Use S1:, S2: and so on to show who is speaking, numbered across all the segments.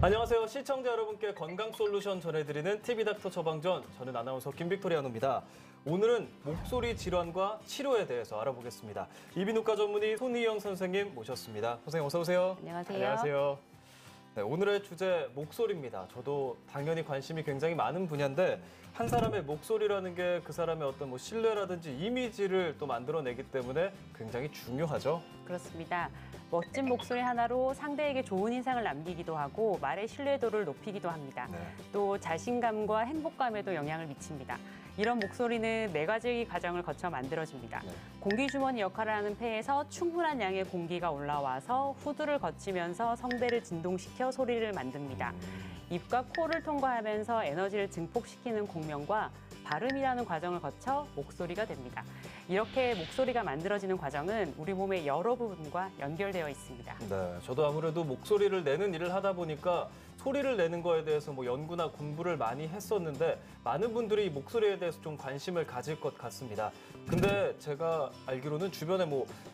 S1: 안녕하세요. 시청자 여러분께 건강 솔루션 전해드리는 TV닥터 처방전. 저는 아나운서 김빅토리아노입니다. 오늘은 목소리 질환과 치료에 대해서 알아보겠습니다. 이비인후과 전문의 손희영 선생님 모셨습니다. 선생님 어서 오세요.
S2: 안녕하세요.
S1: 안녕하세요. 네, 오늘의 주제 목소리입니다. 저도 당연히 관심이 굉장히 많은 분야인데 한 사람의 목소리라는 게 그 사람의 어떤 신뢰라든지 이미지를 또 만들어내기 때문에 굉장히 중요하죠.
S2: 그렇습니다. 멋진 목소리 하나로 상대에게 좋은 인상을 남기기도 하고 말의 신뢰도를 높이기도 합니다.
S1: 네.
S2: 또 자신감과 행복감에도 영향을 미칩니다. 이런 목소리는 4가지 과정을 거쳐 만들어집니다.
S1: 네.
S2: 공기주머니 역할을 하는 폐에서 충분한 양의 공기가 올라와서 후두를 거치면서 성대를 진동시켜 소리를 만듭니다. 입과 코를 통과하면서 에너지를 증폭시키는 공명과 발음이라는 과정을 거쳐 목소리가 됩니다. 이렇게 목소리가 만들어지는 과정은 우리 몸의 여러 부분과 연결되어 있습니다.
S1: 네, 저도 아무래도 목소리를 내는 일을 하다 보니까 소리를 내는 거에 대해서 연구나 공부를 많이 했었는데 많은 분들이 목소리에 대해서 좀 관심을 가질 것 같습니다. 근데 제가 알기로는 주변에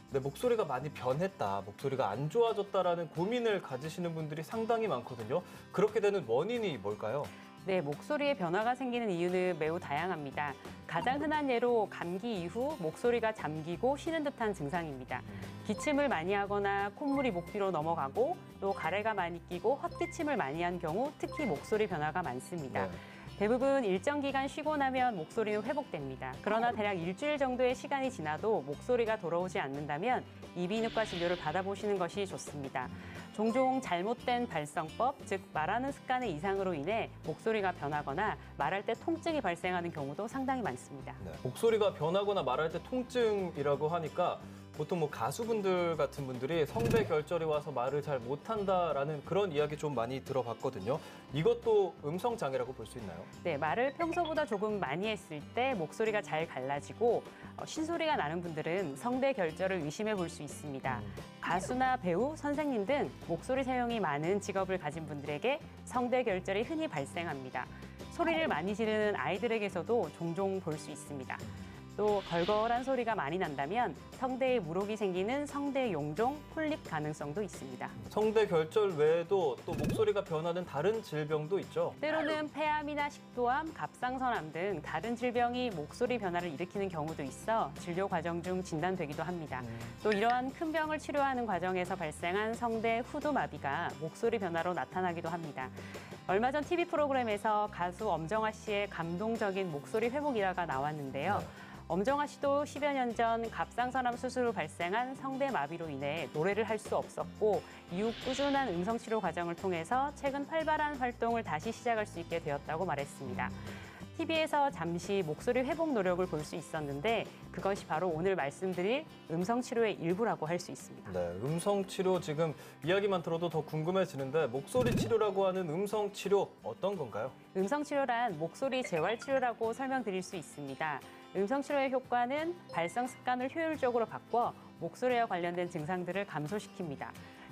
S1: 내 목소리가 많이 변했다, 목소리가 안 좋아졌다라는 고민을 가지시는 분들이 상당히 많거든요. 그렇게 되는 원인이 뭘까요?
S2: 네, 목소리에 변화가 생기는 이유는 매우 다양합니다. 가장 흔한 예로 감기 이후 목소리가 잠기고 쉬는 듯한 증상입니다. 기침을 많이 하거나 콧물이 목 뒤로 넘어가고 또 가래가 많이 끼고 헛기침을 많이 한 경우 특히 목소리 변화가 많습니다.
S1: 네.
S2: 대부분 일정 기간 쉬고 나면 목소리는 회복됩니다. 그러나 대략 일주일 정도의 시간이 지나도 목소리가 돌아오지 않는다면 이비인후과 진료를 받아보시는 것이 좋습니다. 종종 잘못된 발성법, 즉 말하는 습관의 이상으로 인해 목소리가 변하거나 말할 때 통증이 발생하는 경우도 상당히 많습니다.
S1: 네, 목소리가 변하거나 말할 때 통증이라고 하니까 보통 가수분들 같은 분들이 성대 결절이 와서 말을 잘 못한다라는 그런 이야기 좀 많이 들어봤거든요. 이것도 음성 장애라고 볼 수 있나요?
S2: 네, 말을 평소보다 조금 많이 했을 때 목소리가 잘 갈라지고 쉰소리가 나는 분들은 성대 결절을 의심해 볼 수 있습니다. 가수나 배우, 선생님 등 목소리 사용이 많은 직업을 가진 분들에게 성대 결절이 흔히 발생합니다. 소리를 많이 지르는 아이들에게서도 종종 볼 수 있습니다. 또 걸걸한 소리가 많이 난다면 성대에 물혹이 생기는 성대 용종, 폴립 가능성도 있습니다.
S1: 성대 결절 외에도 또 목소리가 변하는 다른 질병도 있죠.
S2: 때로는 폐암이나 식도암, 갑상선암 등 다른 질병이 목소리 변화를 일으키는 경우도 있어 진료 과정 중 진단되기도 합니다. 또 이러한 큰 병을 치료하는 과정에서 발생한 성대 후두마비가 목소리 변화로 나타나기도 합니다. 얼마 전 TV 프로그램에서 가수 엄정화 씨의 감동적인 목소리 회복 일화가 나왔는데요. 엄정화 씨도 10여 년 전 갑상선암 수술 후 발생한 성대 마비로 인해 노래를 할 수 없었고 이후 꾸준한 음성 치료 과정을 통해서 최근 활발한 활동을 다시 시작할 수 있게 되었다고 말했습니다. TV에서 잠시 목소리 회복 노력을 볼 수 있었는데 그것이 바로 오늘 말씀드릴 음성 치료의 일부라고 할 수 있습니다.
S1: 네, 음성 치료 지금 이야기만 들어도 더 궁금해지는데 목소리 치료라고 하는 음성 치료 어떤 건가요?
S2: 음성 치료란 목소리 재활 치료라고 설명드릴 수 있습니다. 음성 치료의 효과는 발성 습관을 효율적으로 바꿔 목소리와 관련된 증상들을 감소시킵니다.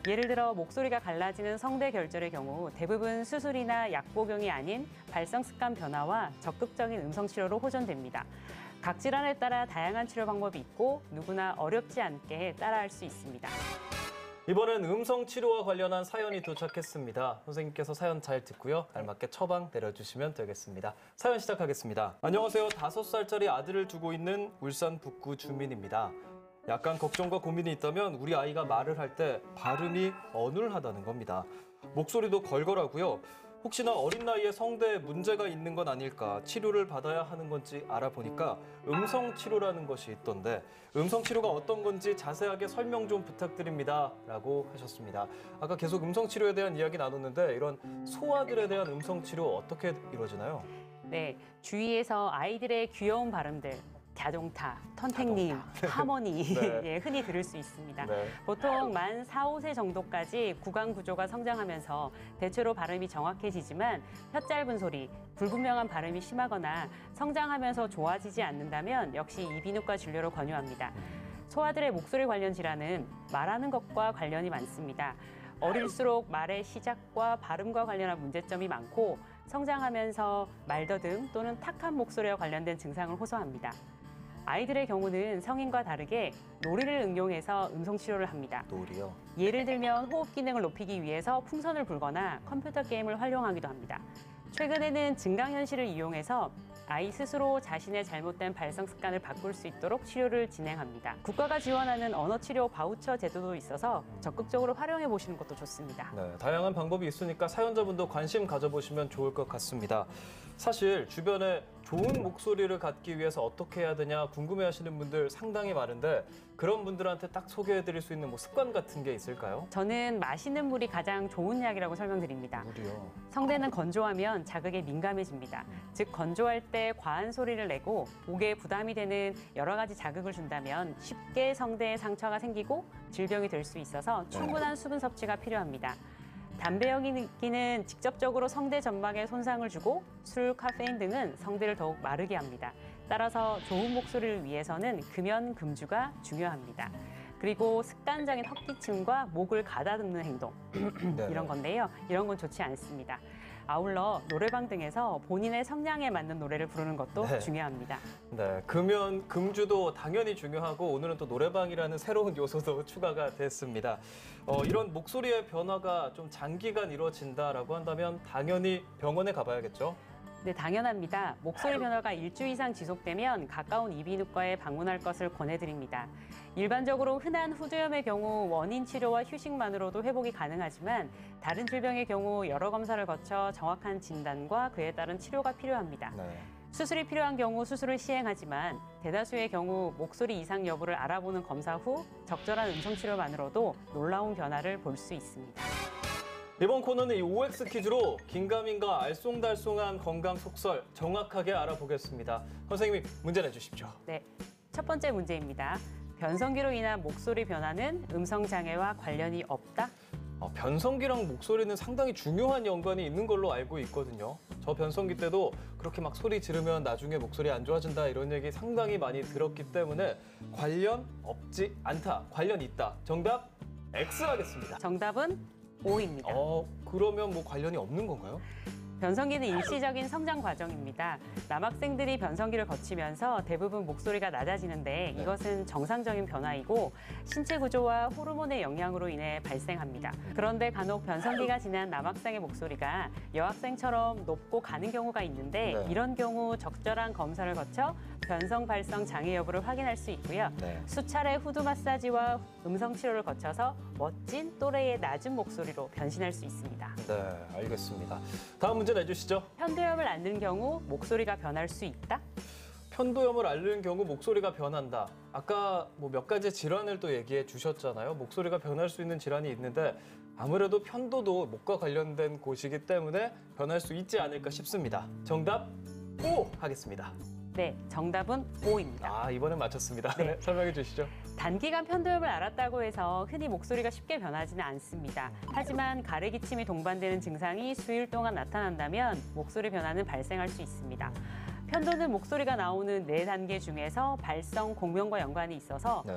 S2: 예를 들어 목소리가 갈라지는 성대 결절의 경우 대부분 수술이나 약 복용이 아닌 발성 습관 변화와 적극적인 음성 치료로 호전됩니다. 각 질환에 따라 다양한 치료 방법이 있고 누구나 어렵지 않게 따라할 수 있습니다.
S1: 이번엔 음성 치료와 관련한 사연이 도착했습니다. 선생님께서 사연 잘 듣고요. 알맞게 처방 내려주시면 되겠습니다. 사연 시작하겠습니다. 안녕하세요. 5살짜리 아들을 두고 있는 울산 북구 주민입니다. 약간 걱정과 고민이 있다면 우리 아이가 말을 할 때 발음이 어눌하다는 겁니다. 목소리도 걸걸하고요. 혹시나 어린 나이에 성대에 문제가 있는 건 아닐까, 치료를 받아야 하는 건지 알아보니까 음성 치료라는 것이 있던데 음성 치료가 어떤 건지 자세하게 설명 좀 부탁드립니다. 라고 하셨습니다. 아까 계속 음성 치료에 대한 이야기 나눴는데 이런 소아들에 대한 음성 치료 어떻게 이루어지나요?
S2: 네, 주위에서 아이들의 귀여운 발음들, 자동타, 턴택님, 하모니
S1: 네.
S2: 예, 흔히 들을 수 있습니다.
S1: 네.
S2: 보통 만 4, 5세 정도까지 구강 구조가 성장하면서 대체로 발음이 정확해지지만 혀 짧은 소리, 불분명한 발음이 심하거나 성장하면서 좋아지지 않는다면 역시 이비인후과 진료를 권유합니다. 소아들의 목소리 관련 질환은 말하는 것과 관련이 많습니다. 어릴수록 말의 시작과 발음과 관련한 문제점이 많고 성장하면서 말더듬 또는 탁한 목소리와 관련된 증상을 호소합니다. 아이들의 경우는 성인과 다르게 놀이를 응용해서 음성 치료를 합니다.
S1: 놀이요.
S2: 예를 들면 호흡 기능을 높이기 위해서 풍선을 불거나 컴퓨터 게임을 활용하기도 합니다. 최근에는 증강현실을 이용해서 아이 스스로 자신의 잘못된 발성 습관을 바꿀 수 있도록 치료를 진행합니다. 국가가 지원하는 언어치료 바우처 제도도 있어서 적극적으로 활용해 보시는 것도 좋습니다.
S1: 네, 다양한 방법이 있으니까 사연자분도 관심 가져보시면 좋을 것 같습니다. 사실 주변에 좋은 목소리를 갖기 위해서 어떻게 해야 되냐 궁금해하시는 분들 상당히 많은데 그런 분들한테 딱 소개해드릴 수 있는 뭐 습관 같은 게 있을까요?
S2: 저는 마시는 물이 가장 좋은 약이라고 설명드립니다.
S1: 물이요.
S2: 성대는 건조하면 자극에 민감해집니다. 즉 건조할 때 과한 소리를 내고 목에 부담이 되는 여러 가지 자극을 준다면 쉽게 성대에 상처가 생기고 질병이 될 수 있어서 충분한 수분 섭취가 필요합니다. 담배 연기는 직접적으로 성대 점막에 손상을 주고 술, 카페인 등은 성대를 더욱 마르게 합니다. 따라서 좋은 목소리를 위해서는 금연, 금주가 중요합니다. 그리고 습관적인 헛기침과 목을 가다듬는 행동 이런 건데요. 이런 건 좋지 않습니다. 아울러 노래방 등에서 본인의 성량에 맞는 노래를 부르는 것도
S1: 네.
S2: 중요합니다.
S1: 네, 금연, 금주도 당연히 중요하고 오늘은 또 노래방이라는 새로운 요소도 추가가 됐습니다. 이런 목소리의 변화가 좀 장기간 이루어진다라고 한다면 당연히 병원에 가봐야겠죠?
S2: 네, 당연합니다. 목소리 변화가 일주 이상 지속되면 가까운 이비인후과에 방문할 것을 권해드립니다. 일반적으로 흔한 후두염의 경우 원인 치료와 휴식만으로도 회복이 가능하지만 다른 질병의 경우 여러 검사를 거쳐 정확한 진단과 그에 따른 치료가 필요합니다.
S1: 네.
S2: 수술이 필요한 경우 수술을 시행하지만 대다수의 경우 목소리 이상 여부를 알아보는 검사 후 적절한 음성 치료만으로도 놀라운 변화를 볼 수 있습니다.
S1: 이번 코너는 이 OX 퀴즈로 긴가민가 알쏭달쏭한 건강 속설 정확하게 알아보겠습니다. 선생님이 문제 내주십시오.
S2: 네, 첫 번째 문제입니다. 변성기로 인한 목소리 변화는 음성 장애와 관련이 없다?
S1: 변성기랑 목소리는 상당히 중요한 연관이 있는 걸로 알고 있거든요. 저 변성기 때도 그렇게 막 소리 지르면 나중에 목소리 안 좋아진다 이런 얘기 상당히 많이 들었기 때문에 관련 없지 않다, 관련 있다. 정답 X 하겠습니다.
S2: 정답은 O입니다.
S1: 그러면 뭐 관련이 없는 건가요?
S2: 변성기는 일시적인 성장 과정입니다. 남학생들이 변성기를 거치면서 대부분 목소리가 낮아지는데 이것은 정상적인 변화이고 신체 구조와 호르몬의 영향으로 인해 발생합니다. 그런데 간혹 변성기가 지난 남학생의 목소리가 여학생처럼 높고 가는 경우가 있는데
S1: 네.
S2: 이런 경우 적절한 검사를 거쳐 변성 발성 장애 여부를 확인할 수 있고요.
S1: 네.
S2: 수차례 후두 마사지와 음성 치료를 거쳐서 멋진 또래의 낮은 목소리로 변신할 수 있습니다.
S1: 네, 알겠습니다. 다음 문제 내주시죠.
S2: 편도염을 앓는 경우 목소리가 변할 수 있다?
S1: 편도염을 앓는 경우 목소리가 변한다. 아까 뭐 몇 가지 질환을 또 얘기해 주셨잖아요. 목소리가 변할 수 있는 질환이 있는데 아무래도 편도도 목과 관련된 곳이기 때문에 변할 수 있지 않을까 싶습니다. 정답 O 하겠습니다.
S2: 네, 정답은 O입니다.
S1: 이번엔 맞췄습니다.
S2: 네.
S1: 네, 설명해 주시죠.
S2: 단기간 편도염을 앓았다고 해서 흔히 목소리가 쉽게 변하지는 않습니다. 하지만 가래기침이 동반되는 증상이 수일 동안 나타난다면 목소리 변화는 발생할 수 있습니다. 편도는 목소리가 나오는 4단계 중에서 발성, 공명과 연관이 있어서
S1: 네.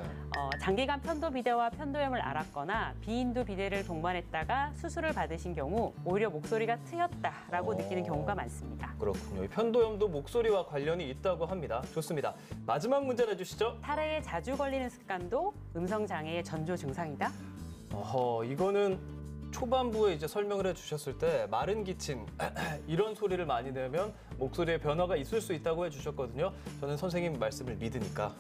S2: 장기간 편도 비대와 편도염을 앓았거나 비인두 비대를 동반했다가 수술을 받으신 경우 오히려 목소리가 트였다라고 느끼는 경우가 많습니다.
S1: 그렇군요. 이 편도염도 목소리와 관련이 있다고 합니다. 좋습니다. 마지막 문제 내주시죠.
S2: 탈에에 자주 걸리는 습관도 음성 장애의 전조 증상이다?
S1: 이거는 초반부에 이제 설명을 해주셨을 때 마른 기침 이런 소리를 많이 내면 목소리에 변화가 있을 수 있다고 해주셨거든요. 저는 선생님 말씀을 믿으니까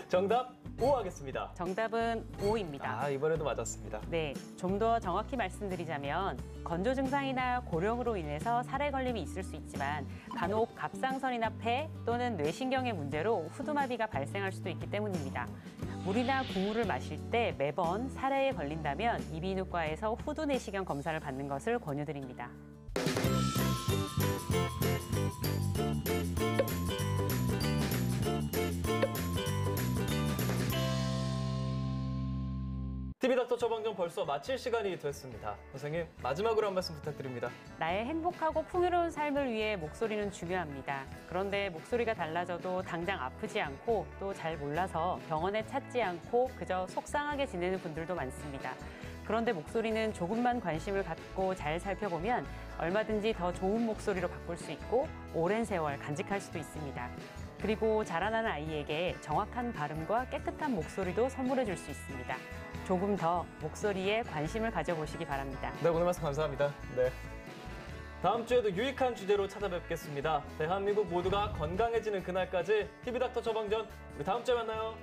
S1: 정답 O 하겠습니다.
S2: 정답은 O입니다.
S1: 이번에도 맞았습니다.
S2: 네, 좀 더 정확히 말씀드리자면 건조 증상이나 고령으로 인해서 살에 걸림이 있을 수 있지만 간혹 갑상선이나 폐 또는 뇌신경의 문제로 후두마비가 발생할 수도 있기 때문입니다. 물이나 국물을 마실 때 매번 살해에 걸린다면 이비인후과에서 후두 내시경 검사를 받는 것을 권유드립니다.
S1: TV닥터 처방전 벌써 마칠 시간이 됐습니다. 선생님, 마지막으로 한 말씀 부탁드립니다.
S2: 나의 행복하고 풍요로운 삶을 위해 목소리는 중요합니다. 그런데 목소리가 달라져도 당장 아프지 않고 또 잘 몰라서 병원에 찾지 않고 그저 속상하게 지내는 분들도 많습니다. 그런데 목소리는 조금만 관심을 갖고 잘 살펴보면 얼마든지 더 좋은 목소리로 바꿀 수 있고 오랜 세월 간직할 수도 있습니다. 그리고 자라나는 아이에게 정확한 발음과 깨끗한 목소리도 선물해 줄 수 있습니다. 조금 더 목소리에 관심을 가져보시기 바랍니다.
S1: 네, 오늘 말씀 감사합니다. 네. 다음 주에도 유익한 주제로 찾아뵙겠습니다. 대한민국 모두가 건강해지는 그날까지 TV닥터 처방전, 우리 다음 주에 만나요.